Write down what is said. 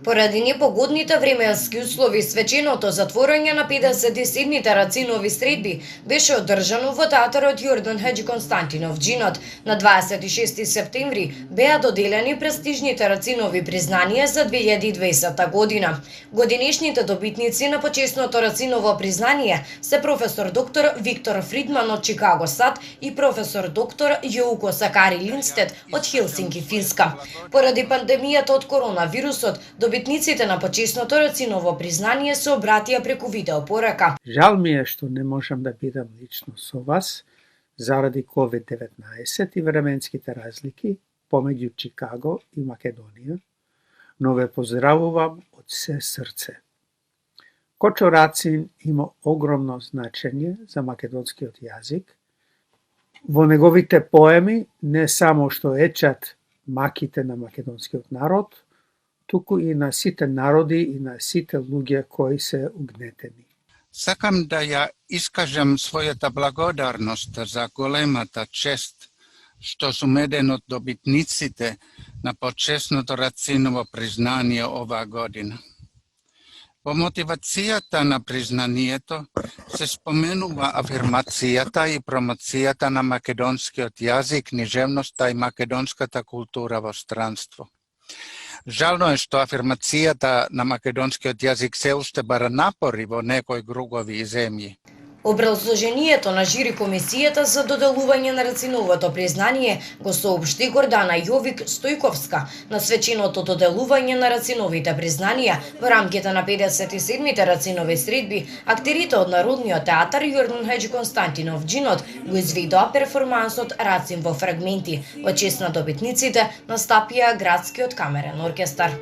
Поради непогодните временски услови, свеченото затворање на 57-ните рацинови средби беше одржано во театарот Јордан Хаџи Константинов Џинот. На 26 септември беа доделени престижните рацинови признанија за 2020 година. Годинешните добитници на почесното рациново признание се професор доктор Виктор Фридман од Чикаго САД и професор доктор Јоуко Сакари Линдстед од Хелсинки, Финска. Поради пандемијата од коронавирусот, добитниците на почесното рациново признание се обратија преку видеопорака. Жал ми е што не можам да бидам лично со вас заради COVID-19 и временските разлики помеѓу Чикаго и Македонија, но ве поздравувам од се срце. Кочо Рацин има огромно значење за македонскиот јазик. Во неговите поеми не само што ечат маките на македонскиот народ, туку и на сите народи и на сите луѓе кои се угнетени. Сакам да ја искажам својата благодарност за големата чест што сум еден од добитниците на почесното рациново признание оваа година. Во мотивацијата на признанието се споменува афирмацијата и промоцијата на македонскиот јазик, книжевноста и македонската култура во странство. Жално е што афирмацијата на македонскиот јазик се уште бара напори во некои кругови и земји. Образложението на жири комисијата за доделување на рациновото признание го соопшти Гордана Јовик Стојковска. На свеченото доделување на рациновите признанија во рамките на 57-мите рацинови средби, актерите од Народниот театар Јордан Хаџи Константинов Џинот го изведоа перформансот Рацин во фрагменти. Во чест на добитниците настапија Градскиот камерен оркестар.